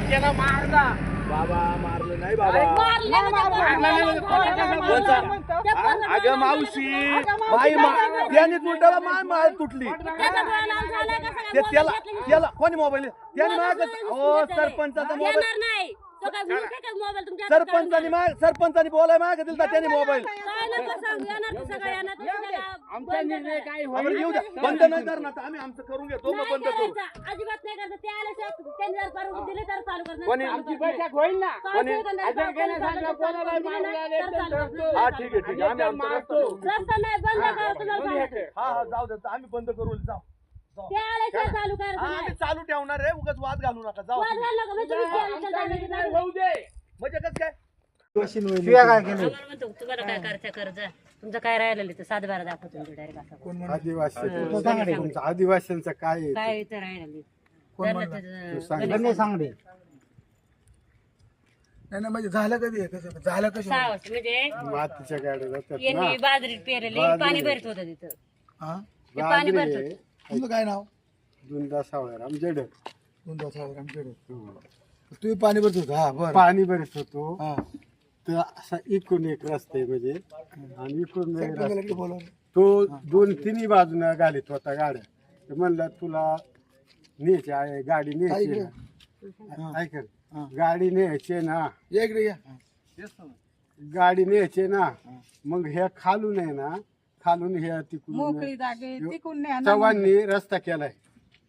त्याला मारला बाबा मारलं नाही बाबा अगं मावशी बाई त्याने तुटला माय तुटली त्याला कोणी मोबाईल त्याने सरपंचाचा मोबाईल सरपंचानी बोलाय माग दिलता त्याने मोबाईल येऊ द्या बंद नाही करणार आम्ही आमचं करून घेतो मग बंद करू अजिबात नाही करत ते आल्याशिवाय दिले तर चालू करणार कोणी आमची बैठक होईल ना हा ठीक आहे आम्ही आमचं रस्ता नाही बंद करा तुम्हाला हा जाऊ दे आम्ही बंद करू जाऊ ते आल्याशिवाय चालू करा आम्ही चालू ठेवणार रे उगाच वाद घालू नका जाऊ वाद घालू नका म्हणजे कसं काय तुम्हाला काय करायचं कर्ज तुमचं काय राहिलेलं ते 7-12 दाखवतो डायरेक्ट असं आदिवासींचं काय काय इथं राहिलेलं सांगडे नाही म्हणजे झालं कधी झालं कसं 6 वर्ष म्हणजे मातीच्या गाड्या जातात यांनी बाजरीत पेरले पाणी भरत होतं तिथं हा ते पाणी भरत होतं तुमचं काय नाव दोनदा सावळ्या आमच्याकडे आमच्याकडे तुम्ही पाणी भरत होता हा बरं पाणी भरत होतो हा तर असा इकडून एक रस्ता आहे म्हणजे आणि इकडून एक रस्ता. सरपंचाला बोलावलं तो 2-3 बाजून घालीत होता गाड्या तर म्हणलं तुला न्यायची आहे गाडी न्यायची ना. ऐक ना, गाडी न्यायची ना या इकडे या गाडी न्यायची ना मग हे खालून आहे ना खालून हे तिकडून चव्हाणनी रस्ता केलाय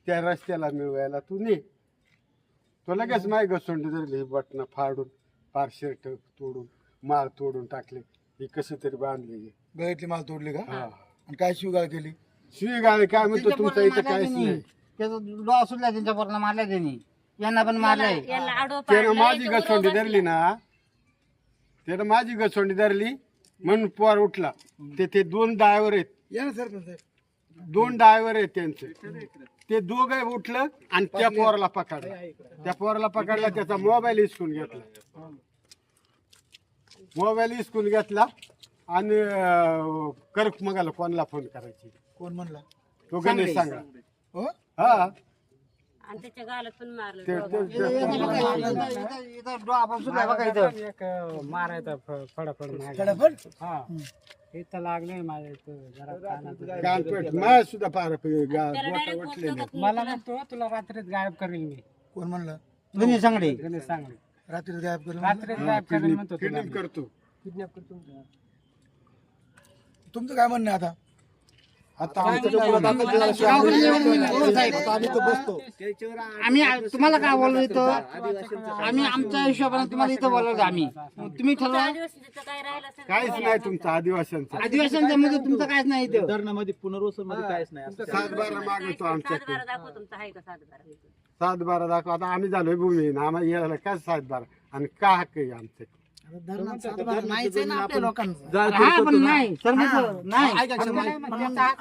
त्या रस्त्याला मिळवायला तू ने तो लगेच माय घसोंडी धरली बटणं फाडून पार शर्ट तोडून माळ तोडून टाकले ही कसं तरी बांधली गळ्यातली माल तोडली का हा आणि काय शिवगाळ केली शिवीगाळ काय म्हणतो तुमचं इथं काहीच नाही त्याचा डॉ सुटला त्यांच्या पोरांना मारलाय त्यांनी यांना पण मारलंय याला आडवं त्यानं पाडलंय, माझी तो घसोंडी बरोबर धरली ना त्यानं माझी घसोंडी धरली म्हणून पोर उठला ते 2 ड्रायव्हर आहेत या ना सरपंच साहेब 2 ड्रायव्हर आहेत त्यांचे ते दोघं उठलं आणि त्या पोराला पकडलं त्या पोराला पकडला त्याचा मोबाईल हिसकून घेतला आणि कर्क मगाला कोणाला फोन करायची कोण म्हणला तो गणेश सांगा हो हा आणि त्याच्या गालात पण मारलं ते- दोघं. ते- इथं डॉ आपण सुटला बघा इथं मारायचा फडाफड फटाफट इथं लागले माझ्या इथं जरा कानात कानपेट माझ्या सुद्धा पार त्याला गोटा direct वाटलेले बोलतो मला म्हणतो तुला रात्रीत गायब करेल मी कोण म्हणलं दोन्ही सांगडे गणेश सांगले रात्री गायब करून रात्रीत गायब करेल म्हणतो तुला किडनॅप करतो तुमचं काय म्हणणं आहे आता आता आमच्याकडे आम्ही तुम्हाला काय बोललो इथं आम्ही आमच्या हिशोबाने तुम्हाला इथं बोलवलं आम्ही तुम्ही ठरवा आदिवासीचं काय राहिलं असेल काहीच नाही तुमचं आदिवासींचं आदिवासींच्या मध्ये तुमचं काहीच नाही इथं धरणामध्ये पुनर्वसन मध्ये काहीच नाही 7-12 मागवतो आमच्याकडे 7-12 दाखव तुमचं आहे का 7-12 7-12 दाखव आता आम्ही झालोय भूमीहीन आम्हाला यायला काय 7-12 आणि का हक्क आहे आमचे हा पण नाही सरपंच नाही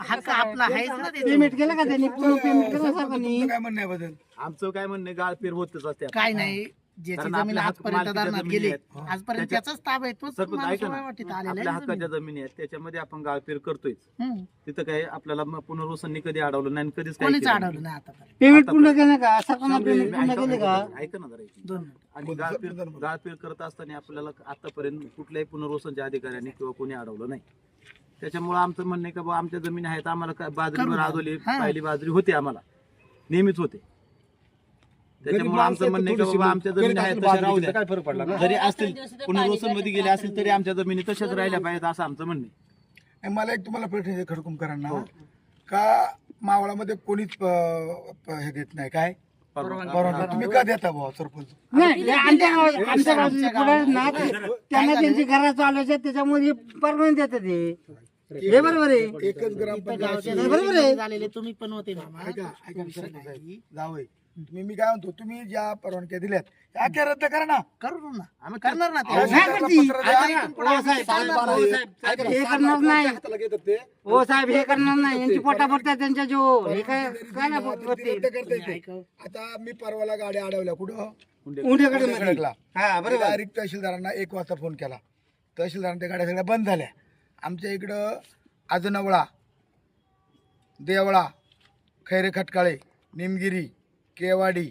हक्क आपला आहेच ना ते. पेमेंट केलं का त्यांनी पूर्ण पेमेंट केलं सरपंचनी तुमचं काय म्हणणं आहे बदल आमचं काय म्हणणं गाळपीर होतच असते काय नाही ज्याची कारण जमीन आपल्या आजपर्यंत मालकीच्या धरणात जमिनी गेली आहेत. आजपर्यंत त्याच्या- त्याचाच ताब आहे तोच सरपंच माणूस ऐका ना वाटीत आलेला आपल्या आहे हक्काच्या जमीन. जमिनी आहेत त्याच्यामध्ये आपण गाळपीर करतोय हम्म. तिथं काय आपल्याला पुनर्वसननी कधी अडवलं नाही आणि कधीच काही कोणीच केलं नाही. अडवलं नाही आतापर्यंत पेमेंट पूर्ण केलं का सरपंच पेमेंट पूर्ण ऐका केले का ऐका ना जरा एक. 2 मिनिटं. आणि गाळपीर करत असताना आपल्याला आतापर्यंत कुठल्याही पुनर्वसनच्या अधिकाऱ्यांनी किंवा कोणी अडवलं नाही त्याच्यामुळे आमचं म्हणणं आहे का बाबा आमच्या जमिनी आहेत आम्हाला काय बाजरीवर आदोली पहिली बाजरी होते आम्हाला नेहमीच होते त्याच्यामुळे आमचं म्हणणं आहे का बाबा आमच्या जमिनी आहेत तशा राहू द्या काय फरक पडला जरी असतील पुनर्वसन मध्ये गेले असतील तरी आमच्या जमिनी तशाच राहिल्या पाहिजेत असं आमचं म्हणणं आहे. आणि मला एक तुम्हाला प्रश्न खडकुंकरांना का मावळामध्ये कोणीच हे देत नाही काय परवानगी तुम्ही का देता भाऊ सरपंच नाही आमच्या बाजूला पुढे ना त्यांना त्यांची घरा चालवायचे त्याच्यामुळे परवानगी देतात हे बरोबर आहे एकच ग्रामपंचायत बरोबर आहे झालेले तुम्ही पण होते ना ऐका जावई मी काय म्हणतो तुम्ही ज्या परवानग्या दिल्यात त्या अख्या रद्द करा ना करू ना आम्ही करणार ना ते. या सरकारला पत्र द्या. हे करणार नाही हो साहेब हे करणार नाही यांची पोटा भरतात त्यांच्या जो हे काय काय ना रद्द करता येते. आता मी परवाला गाड्या अडवल्या कुठं उंडेकडे खडकला हा बरोबर डायरेक्ट तहसीलदारांना 1 वाजता फोन केला तहसीलदारांना त्या गाड्या सगळ्या बंद झाल्या आमच्या इकडं आजनवळा देवळा खैरे खटकाळे निमगिरी केवाडी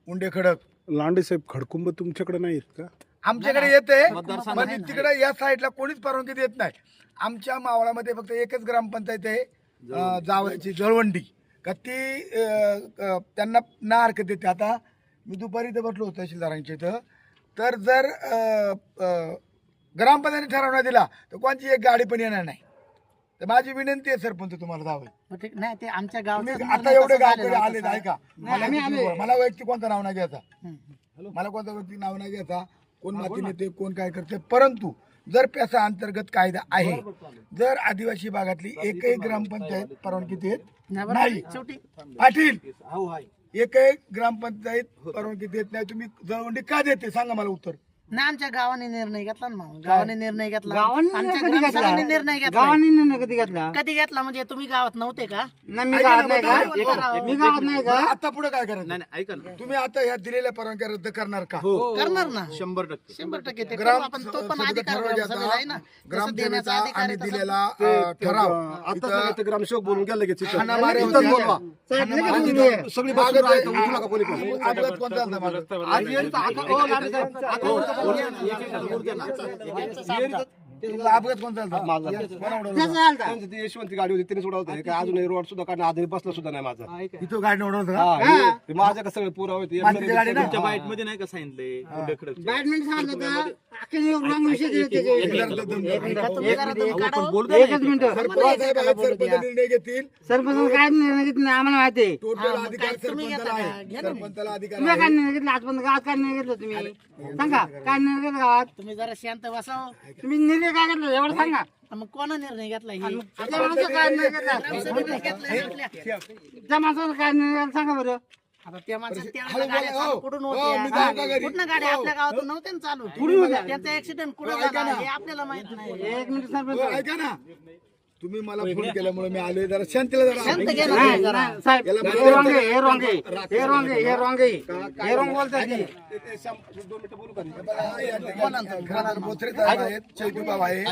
उंडे खडक लांडे साहेब खडकुंब तुमच्याकडे नाहीत का? आमच्याकडे येते पण तिकडे या साईडला कोणीच परवानगी देत नाही. आमच्या मावळामध्ये फक्त एकच ग्रामपंचायत आहे जावयाची जळवंडी का ती त्यांना ना हरकत देते. आता मी दुपारी इथं बसलो होतो तहसीलदारांच्या इथं, तर जर ग्रामपंचायतीने ठरवण्यात दिला तर कोणची एक गाडी पण येणार नाही. तर माझी विनंती आहे सरपंच तुम्हाला जावं ठीक नाही ते आमच्या तुम्ही गावात आता एवढे गावकरी आले आहे का, मला वैयक्तिक कोणतं नाव नाही घ्यायचा, मला कोणता वैयक्तिक नाव नाही घ्यायचा, कोण माती नेते कोण काय करते, परंतु जर पेसा अंतर्गत कायदा आहे, जर आदिवासी भागातली एकही ग्रामपंचायत परवानगी देत नाही, शेवटी पाटील एकही ग्रामपंचायत परवानगी देत नाही, तुम्ही जळवंडी का देते सांगा मला उत्तर. नाही आमच्या गावाने निर्णय घेतला ना मग. गावाने निर्णय घेतला, गावाने आमच्या कधी घेतला? ग्रामसभेने निर्णय घेतला. गावाने निर्णय कधी घेतला? कधी घेतला म्हणजे तुम्ही गावात नव्हते का? नाही मी गावात नाही का? मी गावात नाही का? आता पुढे काय करायचं, नाही ऐका ना, तुम्ही आता ह्या दिलेल्या परवानग्या रद्द करणार का? करणार ना 100%. 100% ते करू ग्राम आपण. तो पण सभेचा अधिकार ठराव ग्रामसभेला आहे ना. जसं देण्याचा ग्रामसभेचा अधिकार आम्ही आहे तसं दिलेला ठराव इथं ग्रामसेवक बोलून गेलं की तिथं. हाणामाऱ्या इथंच होत्या. बोलवा. साहेब, लगेच आणि तुम्ही- तिथं सगळी मागं बाजूला आहे, ते- उठू नका कोणी पण. अपघात कोणता झाला मागं? आज येईल तर आता- हो, लांडे साहेब, तुला अपघात कोणता झाला? माझा. त्याचा आलता. त्यांची ती यशवंती गाडी होती तिने सोडवत काय अजूनही रोड सुद्धा कारण आधी बसला सुद्धा नाही माझा. इथं गाडी उडवत का? हा, ते माझ्या सगळे पुरावे ते मातीची गाडी ना? तुमच्या बाईट मध्ये नाही का सांगितलंय उंडे खडक बॅडमिंटन सांगितलं तर अख्खे रॉंग विषय दिले त्याचे. तुम्ही जरा तुम्ही काढा. एकच मिनिट. सरपंच निर्णय घेतील. सरपंच काय निर्णय घेतला नाही आम्हाला माहिती आहे. टोटल अधिकार तुम्ही सरपंचाला घेता आहे. का? घ्या ना. सरपंचाला अधिकार तुम्ही आहे. काय निर्णय घेतला आजपर्यंत गावात काय निर्णय घेतला तुम्ही सांगा काय निर्णय घेतला गावात तुम्ही जरा शांत बसाव. तुम्ही निर्णय काय घेतला एवढं सांगा. मग कोणा निर्णय घेतला हे? त्या माणसाचा काय निर्णय घेतला ग्रामसभेने घेतलाय आपल्या. त्या माणसाचा काय निर्णय घेतला सांगा बरं. आता त्या माणसाला हळू त्यावेळेला बोला, गाड्या चालू हो. कुठून हो, मी जाऊ का होत्या? घरी? कुठनं गाड्या हो. आपल्या गावातून नव्हत्या ना चालू. त्यांचा ऍक्सिडेंट कुठं झाला हे आपल्याला माहित नाही. एक मिनिट हो, सरपंच ऐका ना, तुम्ही मला फोन केल्यामुळे मी आलोय, जरा शांतीला जरा शांत घ्या ना नाही, तुम्ही जरा. नाही, साहेब हे रॉंग आहे, हे रॉंग आहे, हे रॉंग आहे, हे रॉंग आहे. हे रॉंग बोलताय ती. बोथरे साहेब आहेत, चैतूबाब आहे,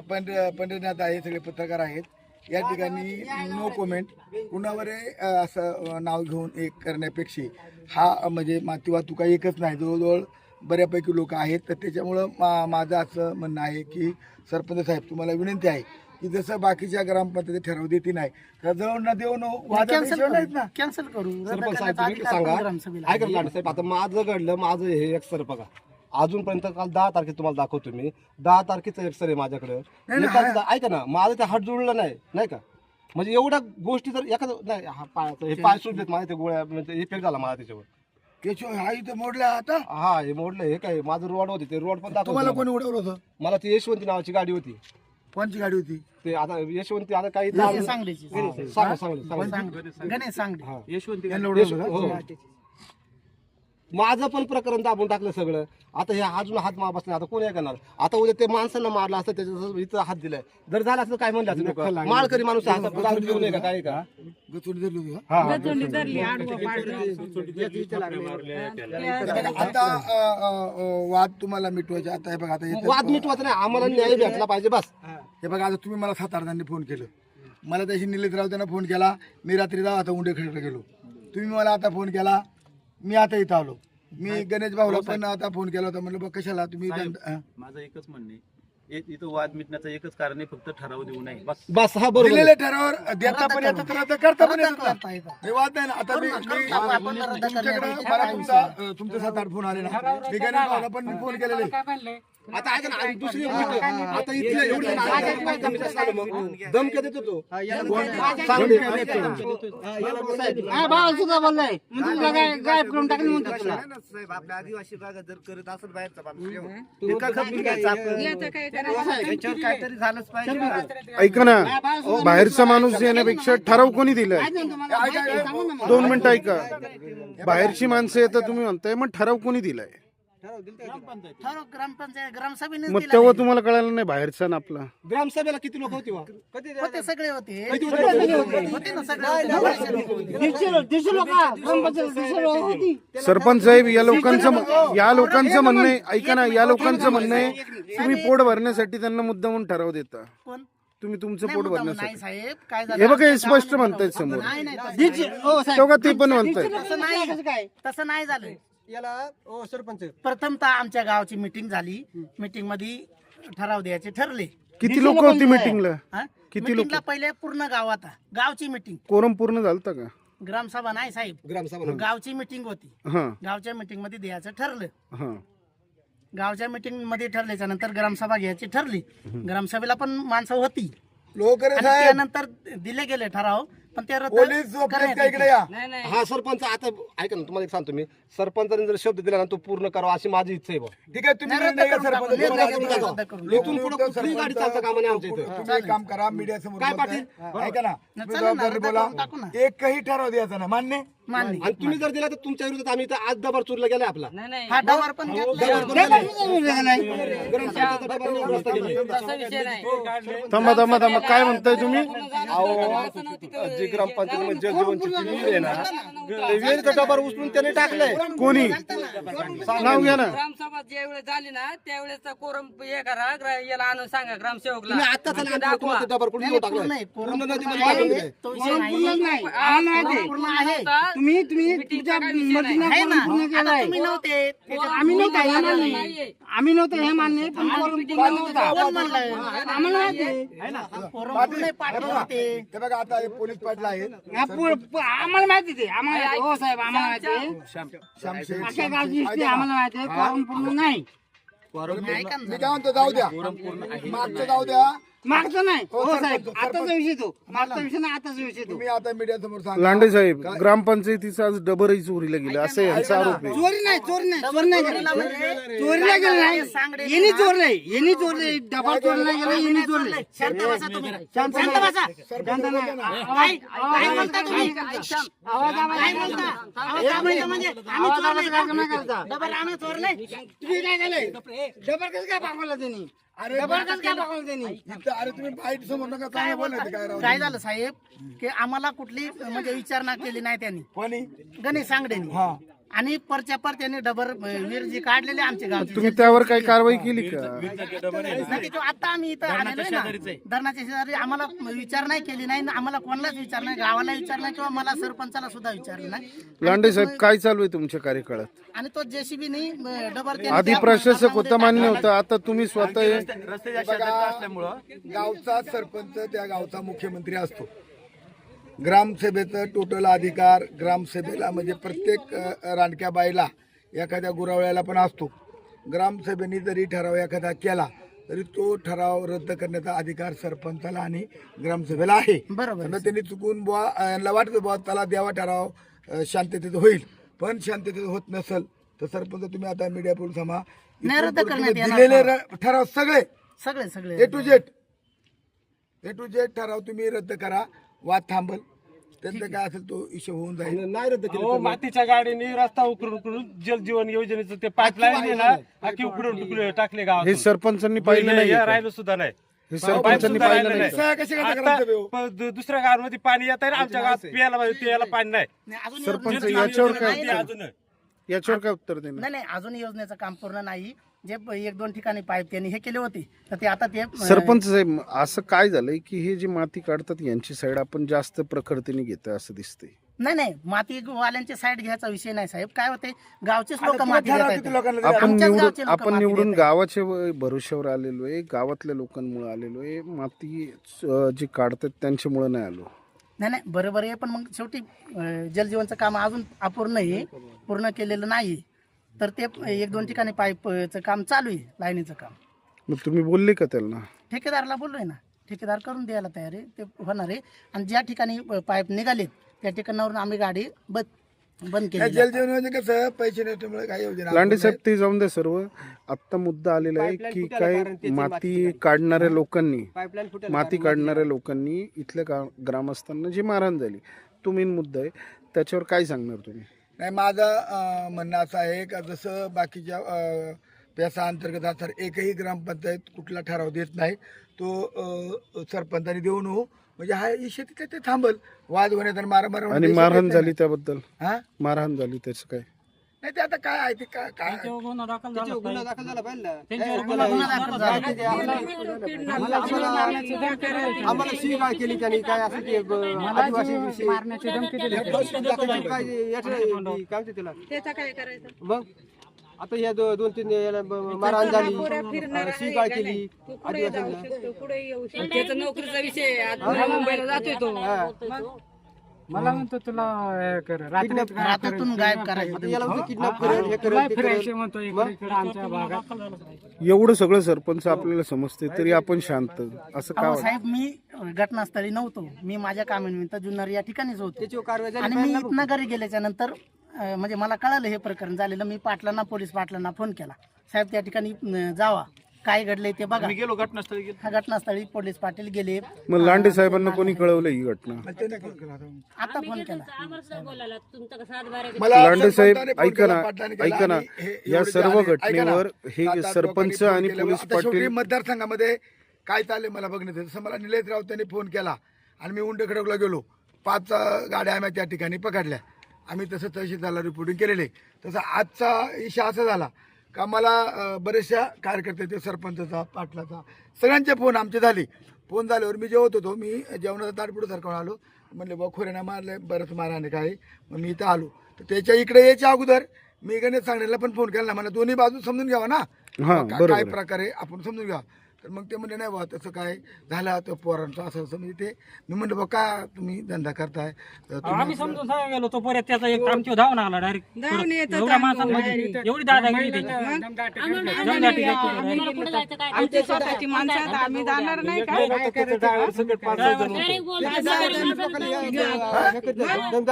पंढरीनाथ आहे, सगळे पत्रकार आहेत. या ठिकाणी नो कमेंट, कुणावरही असं नाव घेऊन एक करण्यापेक्षा हा म्हणजे माती वाहतूक एकच नाही, जवळजवळ बऱ्यापैकी लोक आहेत. तर त्याच्यामुळं माझं असं म्हणणं आहे की सरपंच साहेब तुम्हाला विनंती आहे की जसं बाकीच्या ग्रामपंचायती ठराव देते नाही तर जवळ ना देऊ नो कॅन्सल नाहीत ना. कॅन्सल करू. रद्द सरपंच साहेब करण्याचा तुम्ही अधिकार सांगा पण ग्रामसभेला आहे. ऐका लांडे साहेब आता माझं घडलं माझं हे एक्सरे बघा अजूनपर्यंत काल 10 तारखेला तुम्हाला दाखवतो मी 10 तारखेचं एक्सरे माझ्याकडे ऐका ना माझं ते हात जुळलं नाही का म्हणजे एवढ्या गोष्टी जर एखादं नाही हा पायाचं हे पाय सुटलेत माझ्या ते गोळ्या म्हणजे इफेक्ट झाला मला त्याच्यावर केशव हा इथं मोडला आता. हा हे मोडलं हे काय माझं रोड होते ते रोड पण तुम्हाला दाखवतो कोणी उडवलं होतं? मला ती यशवंती नावाची गाडी होती कोणची गाडी होती? ते आता यशवंती आता काही गणेश सांगलीची. सांगा गणेश सांगली. यशवंती यांना उडवलं का? हो. माझं पण प्रकरण दाबून टाकलं सगळं आता हे अजून हात मा बसला आता कोण हे करणार आता उद्या ते माणसांना मारलं असतं त्याच्या इथं हात दिलाय जर झालं असतं काय म्हणलं असतं लोकं? माळकरी माणूस आहे, हातात दारू घेऊन ये का काय का गचोडी धरली होती का? हा आता वाद तुम्हाला मिटवायचे आता हे बघा आता येतं. वाद मिटवायचा नाही आम्हाला न्याय भेटला पाहिजे बस हे बघा आता तुम्ही मला 7-8 जणांनी फोन केलं मला त्याशी निलेश राऊतांना फोन केला मी रात्री जाऊ आता उंडे खेळला गेलो तुम्ही मला आता फोन केला मी आता इथं आलो मी गणेश भाऊला पण आता फोन केला होता म्हणलं बघ कशाला तुम्ही माझं एकच म्हणणं आहे इथं वाद मिटण्याचं एकच कारण आहे फक्त ठराव देऊ नये बस बस हा बरोबर दिलेल्या ठरावर देता पण येतं तर रद्द करता पण येतं करता ना. येतं. हे वाद नाही ना आता मी आपण रद्द तुमच्याकडे मला तुमचे 7-8 फोन आले ना मी गणेश भाऊला पण मी फोन केलेले आता ऐका ना आणि दुसरी गोष्ट आता इथले एवढे धमक्या देतो तो हा भाऊ सुद्धा बोललाय म्हणजे तुला काय गायब करून टाकली म्हणतो तुला साहेब आपल्या आदिवासी भागात जर करत असेल बाहेरचा काहीतरी झालंच पाहिजे. ऐका ना बाहेरचा माणूस येण्यापेक्षा ठराव कोणी दिलाय माहिती आहे ना तुम्हाला? सांगू ना मला. 2 मिनिटं ऐका बाहेरची माणसं येतात तुम्ही म्हणताय मग ठराव कोणी दिलाय ठराव ग्रामपंचायत ग्रामसभेने मग तेव्हा तुम्हाला कळालं नाही बाहेरचा ना आपला ग्रामसभेला किती लोक होती होते सगळे होते ना सगळे 150 लोक ग्रामपंचायत 150 लोक होती. सरपंच साहेब या लोकांचं म्हणणं आहे ऐका ना या लोकांचं म्हणणं आहे तुम्ही पोट भरण्यासाठी त्यांना मुद्दामून ठराव देता कोण तुम्ही तुमचं नाही पोट मुद्दाम भरण्यासाठी? नाही साहेब, काय झालं हे बघा, हे आमच्या स्पष्ट गावाने म्हणतायत बनवलं. समोर. नाही नाही तसं दीडशे- नाही. हो, साहेब. तेव्हा ते पण म्हणताय. तसं नाही कसं काय? तसं नाही झालं. याला सरपंच प्रथमतः आमच्या गावाची मीटिंग झाली. मीटिंग मध्ये ठराव द्यायचे ठरले. किती लोक होती मिटिंगला? हा? किती मीटिंगला पहिले पूर्ण गावात गावची मीटिंग, कोरम पूर्ण झालता का? ग्रामसभा नाही साहेब, ग्रामसभा गावची मीटिंग होती. हा गावच्या मीटिंग मध्ये द्यायचं ठरलं. हा. गावच्या मीटिंग मध्ये ठरल्याच्या नंतर ग्रामसभा घ्यायची ठरली. ग्रामसभेला पण माणसं होती लोक आणि त्यानंतर दिले गेले ठराव, पण ते रद्द पोलीस करण्यात काय इकडे या हा सरपंच आता ऐका ना, तुम्हाला एक सांगतो मी, सरपंचाने जर शब्द दिला ना तो पूर्ण करावा अशी माझी इच्छा आहे बा. ठीक आहे तुम्ही नाही, रद्द निर्णय घ्या करून टाकू, सरपंच. निर्णय तुम्हाला घेऊन काय टाकू, सांगतो? रद्द करून इथून पुढे कुठली गाडी चालतं कामा नाही आमच्या इथं. तुम्ही एक काम करा, मीडिया समोर काय बोलताय. ऐका ना, चालेल तुम्ही ना, जबाबदारी रद्द बोला. करून टाकू ना. एकही ठराव द्यायचा ना, मान्य? मान्य. आणि तुम्ही जर दिला तर तुमच्या विरोधात आम्ही इथं आज दबार चुरला गेलाय आपला हा डबार पण घेतला. ग्रामपंचायतचा दबार नाही उघडता गेलाय. थांबा थांबा थांबा, काय म्हणताय तुम्ही? जी ग्रामपंचायत जलजीवनची ती विहीर आहे ना, ते विहीरचा डबार उचलून त्याने टाकलंय. कोणी? नाव घ्या ना. ग्रामसभा ज्यावेळेस झाली ना त्यावेळेस कोरम हे करा याला आणून सांगा ग्रामसेवकला तुम्ही आता चला आम्ही तुम्हाला ते डबार कुठे घेऊन पूर्ण टाकलाय. आहे, पूर्ण पूर्ण नदीमध्ये आहे. वाहून गेलंय. तो विषय नाही. पूर्ण आहे. तुम्ही तुमच्या मर्जीनं आहे ना, पूर्ण आता केलंय. तुम्ही नव्हते त्याच्यात आम्ही नव्हता हे मान्य. आम्ही नव्हतं हे मान्य, पण कोरम पूर्ण नव्हता. कोण म्हणलंय? आम्हाला माहिती आहे. कोरम पूर्ण पाठवले होते. ते बघा आता हे पोलीस पाटील आहेत. आम्हाला माहिती ते आम्हाला माहिती. हो साहेब, आम्हाला माहिती आहे. अशा गावची हिस्ट्री आम्हाला माहिती आहे. कोरम पूर्ण नाही. ऐका ना. मी काय म्हणतो, जाऊ द्या, मागचं जाऊ द्या. मागचं नाही. हो साहेब, सरपंच. आताचा विषय तो. मागचा विषय नाही, आताचा विषय तो. तुम्ही आता मीडिया समोर सांगा. लांडे साहेब, ग्रामपंचायतीचा आज डबरही चोरीला गेला असं यांचा आरोप आहे. चोरी नाही, चोरी नाही, चोरी नाही केली. चोरीला गेलं नाही. यांनी चोरलंय, यांनी चोरलंय. डबा चोरीला गेला, यांनी चोरलंय. शांत बसा तुम्ही. शांत शांत बसा. शांत नाही. काय बोलता तुम्ही? आवाज आवाज काय बोलता? आवाज आवाज म्हणजे आम्ही आवाज चोरले आवाज का? नाही करता. डबल आम्ही चोरले. तुम्ही काय केलंय? डबल कसं काय पाठवलं त्यांनी? डबल कसं काय पाठवलं त्यांनी? इथं अरे तुम्ही बाईट समोर नका, काय काय बोलता? बोलायचं काय राव? काय झालं साहेब की आम्हाला कुठली म्हणजे विचारणा केली नाही त्यांनी, कोणी? गणेश सांगडेनी. आणि परच्या पर त्यांनी डबर वीर जी काढलेले आमच्या गावचे. तुम्ही त्यावर काही कारवाई केली का? नाही, तो आता आम्ही इथं आलेलोय ना, धरणाच्या शेजारी. आम्हाला विचार नाही केली नाही, आम्हाला कोणालाच विचार नाही, गावाला विचार नाही किंवा मला सरपंचाला सुद्धा विचारलं नाही. लांडे साहेब, काय चालू आहे तुमच्या कार्यकाळात? आणि तो जेसीबीनी डबर आधी प्रशासक होता, मान्य होतं, आता तुम्ही स्वतः हे- रस्त्याच्या शेजारी असल्यामुळं गावचा सरपंच त्या गावचा मुख्यमंत्री असतो. ग्रामसभेचं टोटल अधिकार ग्रामसभेला म्हणजे प्रत्येक रानक्या बाईला एखाद्या गुरावळ्याला पण असतो. ग्रामसभेने जरी ठराव एखादा केला तरी तो ठराव रद्द करण्याचा अधिकार सरपंचाला आणि ग्रामसभेला आहे. बरोबर. समजा त्यांनी चुकून बुवा यांना वाटतं बुवा त्याला द्यावा ठराव, शांततेत होईल, पण शांततेत होत नसेल तर सरपंच तुम्ही आता मीडिया पुढे थांबा. नाही, रद्द इथून करण्यात पुढे येणार दिलेले नाही. ठराव सगळे सगळे सगळे ए टू जेड ठराव तुम्ही रद्द करा. वाद थांबल, त्यांचं काय असेल तो इश्यू होऊन जाईल. नाही रद्द केलं हो, तर मातीच्या गाडीने रस्ता उकरून जलजीवन योजनेचं ते पाईपलाईन आहे ना, अख्खी उकडून टाकले गावात. हे सरपंचांनी पाहिलं नाही का? राहिलं सुद्धा नाही. हे सरपंचांनी पाहिलं नाही का? सह्या कशा करता आता ग्रामसभेवर? दुसऱ्या गावामध्ये पाणी येत आहे, आमच्या गावात प्यायला प्यायला पाणी नाही. नाही, अजून सरपंच योजनेचं याच्यावर काम काय पूर्ण नाही. अजून याच्यावर काय उत्तर देणार? नाही अजून योजनेचं काम पूर्ण नाही. जे 1-2 ठिकाणी पाईप त्यांनी हे केले होते तर ते आता ते सरपंच साहेब, असं काय झालंय की हे जे माती काढतात यांची साईड आपण जास्त प्रखरतेने घेतोय असं दिसतंय. नाही माती वाल्यांची साईड घ्यायचा विषय नाही साहेब. काय होते गावचेच लोक आता माती ठराव देत किती आहेत. लोकांना द्या? आपण आमच्याच निवडून गावचे लोकं आपण माती निवडून देत आहेत. गावाच्या भरोश्यावर आलेलो आहे, गावातल्या लोकांमुळे आलेलो आहे. माती जी काढतात त्यांच्यामुळे नाही आलो. नाही बरोबर आहे, पण मग शेवटी जलजीवनचं काम अजून अपूर्ण आहे, पूर्ण केलेलं नाही. तर ते 1-2 ठिकाणी पाईपचं काम चालू आहे, लाईनीचं काम. मग तुम्ही बोलले का त्यांना? ठेकेदाराला बोललोय ना, ठेकेदार करून द्यायला तयार आहे, ते होणार आहे. आणि ज्या ठिकाणी पाईप निघालेत त्या ठिकाणावरून आम्ही गाडी बंद या केली. जलजीवन म्हणजे कसं पैसे नसल्यामुळे काही योजना लांडे साहेब, ते जाऊन द्या सर्व. आत्ता मुद्दा आलेला आहे की काय माती काढणाऱ्या लोकांनी इथल्या ग्रामस्थांना जी मारहाण झाली, तो मेन मुद्दा आहे. त्याच्यावर काय सांगणार तुम्ही? नाही, माझं म्हणणं असं आहे का जसं बाकीच्या पैसा अंतर्गत असणार एकही ग्रामपंचायत कुठला ठराव देत नाही, तो सरपंचाने देऊ नये म्हणजे हा इशे तिथे ते थांबल. वाद होण्यात आणि मारामार आणि मारहाण झाली त्याबद्दल? हा मारहाण झाली त्याचं काय? नाही ते आता काय आहे ते काय गुन्हा दाखल झाला पाहिजे ना. आम्हाला शिवीगाळ केली त्यांनी, काय असं ते आदिवासी विषयी मारण्याची धमकी दिली. त्याचा काय करायचं? मग आता या 2-3 मारहाण झाली, शिवीगाळ केली आदिवासींना. त्याचा नोकरीचा विषय आहे. आज मुंबईला जातोय तो. मला म्हणतो तुला रात्रीतून गायब करायचं. याला किडनॅप करेल, हे करेल, ते करेल. आमच्या भागात एवढं सगळं सरपंच आपल्याला समजते तरी आपण शांत असं का अहो वाटतं? साहेब, मी घटनास्थळी नव्हतो. मी माझ्या कामानिमित्त जुन्नर या ठिकाणीच होतो. त्याच्यावर कारवाई झाली आणि मी इथनं घरी गेल्याच्या नंतर म्हणजे मला कळालं हे प्रकरण झालेलं. मी पोलीस पाटलांना फोन केला, साहेब त्या ठिकाणी जावा, काय घडलंय ते बघा. गेलो घटनास्थळी गेलो. ह्या घटनास्थळी पोलीस पाटील गेले. मग लांडे साहेबांना कोणी कळवलं ही घटना? आता फोन केला. आम्हाला सुद्धा बोलायला तुमचं कसं हातभार आहे. मला लांडे साहेब सरपंचाने फोन ऐका ना, केला, पाटलाने केला ऐका ना, आणि हे या एवढे सर्व झाले. ऐका ना, घटनेवर हे 7-8 सरपंच लोकांनी आणि फोन पोलीस केला. आता शेवटी पाटील मतदारसंघामध्ये काय चाललंय मला बघण्यात येतं. तसं मला निलेश राऊत त्यांनी फोन केला आणि मी उंड खडकला गेलो. 5 गाड्या आम्ही त्या ठिकाणी पकडल्या. आम्ही तसं तहसीलदारला रिपोर्टिंग केलेले. तसं आजचा इशा असा झाला का मला बरेचशा कार्यकर्त्याचे, सरपंचाचा, पाटलाचा, सगळ्यांचे फोन आमचे झाले. फोन झाल्यावर मी जेवत होतो. मी जेवणाचा ताटपुडं सारखं आलो. म्हणले बा खोऱ्यानं मारलं, बरंच माराने काय. मग मी इथं आलो. तर त्याच्या इकडे यायच्या अगोदर मी गणेश सांगण्याला पण फोन केला. मला दोन्ही बाजू समजून घ्यावा ना, बरोबर काय आहे. प्रकारे आपण समजून घ्या. तर मग ते म्हणले नाही बा तसं काय झालं तर पोरांचं असं असं. म्हणजे ते मी म्हणलं बा का तुम्ही धंदा करताय. तर तुम्ही आम्ही समजून सांगा गेलो तो परत त्याचा एक आमच्या धावून आला डायरेक्ट. धावून येतात एवढ्या आम्ही माणसांमध्ये एवढी दादागिरी त्याची. दमदाटी द्यायची. आम्हाला पुढे जायचं काय? आमची स्वतःची माणसं आहेत, आम्ही जाणार नाही का?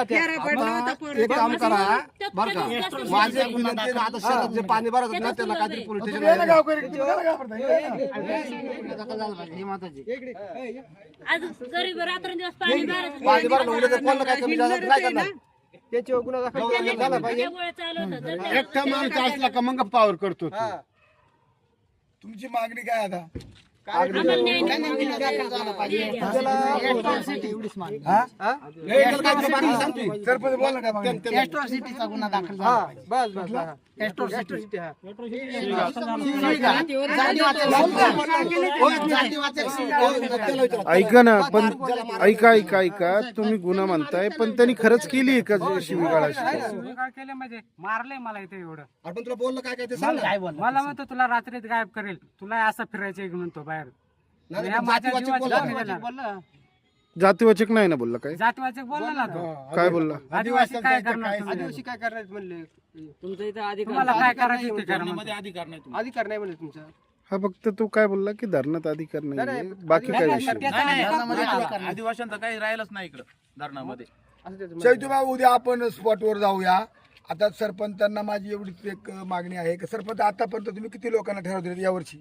फेरा पडला होता पोरं. एक काम करा बरं का, माझे एक विनंती आहे, आता शेतात जे पाणी भरत ना त्याला काहीतरी पोलीस तुम्ही स्टेशन याला गावकरी, तुम्ही याला घाबरताय. आज गरीब रात्रंदिवस पाणी भरत पाणी भरलं उद्या जर कोणाला काय कमी झालं तर काय करणार? त्याच्यावर गुन्हा दाखल झाला पाहिजे. गोळ्या चालू होतं. जर एकटा माणूस असला का मग पावर करतो तो. तुमची मागणी काय आता? आम्हाला न्याय सरपंच बोला काय मागणी? एस्ट्रॉसिटीचा गुन्हा दाखल झाला पाहिजे. बस बस बस. एस्ट्रॉसिटी. ऐका ना, पण ऐका तुम्ही गुन्हा मानताय, पण त्यांनी खरंच केली का शिवीगाळ अशी? काय केलं म्हणजे मारलंय मला इथे एवढं. आपण तुला बोललं काय काय ते सांग ना. काय बोल मला म्हणतो तुला रात्रीत गायब करेल, तुला असं फिरायचं म्हणतो बाहेर. नाही, ह्या पण माझ्या जातीवाचक जीवाची बोलला. धमकी दिला. जातीवाचक नाही ना बोलला काय? जातीवाचक बोलला ना तो. काय बोलला? आदिवासी काय करणार तुम्ही? आदिवासी काय करणार म्हणले. तुमचं इथं अधिकार तुम्हाला काय करायचं ते करा. मध्ये अधिकार नाही तुम्हाला. अधिकार नाही म्हणले तुमचा. हा फक्त तो काय बोलला की धरणात अधिकार नाही, बाकी काय विषय नाही. नाही, आदिवासींचा काही राहिलंच नाही इकडं धरणामध्ये. चैतूबाबू उद्या आपण स्पॉटवर जाऊया. आता सरपंचांना माझी एवढीच एक मागणी आहे की सरपंच आतापर्यंत तुम्ही किती लोकांना ठरवले यावर्षी?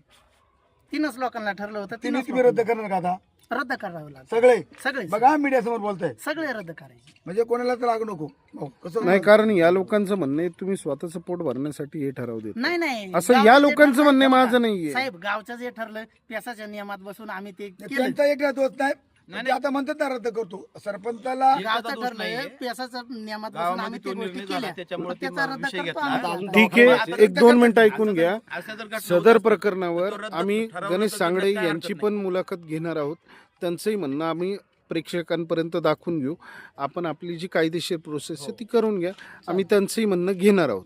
3च लोकांना ठरलं होतं. तिने 3च तुम्ही रद्द करणार का आता रद्द करावं लागलं. सगळे? सगळे बघा मीडिया समोर बोलताय सगळे रद्द करायचे. म्हणजे कोणालाच लागू नको. हो, कसं नाही, कारण या लोकांचं म्हणणं आहे तुम्ही स्वतःचं पोट भरण्यासाठी हे ठराव देत. नाही असं या गावचं जे लोकांचं म्हणणं ठरलं माझं ना, नाहीये. साहेब गावचं जे ठरलं पेसाच्या नियमात बसून आम्ही ते केलं. त्यांचा एक दोष नाही. ते आता म्हणतात ना रद्द करतो. सरपंचाला गावचं ठरलंय पेसाच्या नियमात बसून आम्ही गावामध्ये ते तो गोष्टी निर्णय झाला, केल्या. त्याच्यामुळे मग त्याचा रद्द विषय करतो घेतला. आम्ही. ठीक आहे, 1-2 मिनिटं ऐकून घ्या. असं जर घटना सदर होत प्रकरणावर रद्द आम्ही ठरवलं गणेश तर सांगडे त्याच्यात काय यांची अडचण पण मुलाखत घेणार आहोत. त्यांचंही म्हणणं आम्ही प्रेक्षकांपर्यंत दाखवून घेऊ. आपण आपली जी कायदेशीर प्रोसेस आहे ती करून घ्या. आम्ही त्यांचंही म्हणणं घेणार आहोत.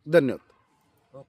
धन्यवाद.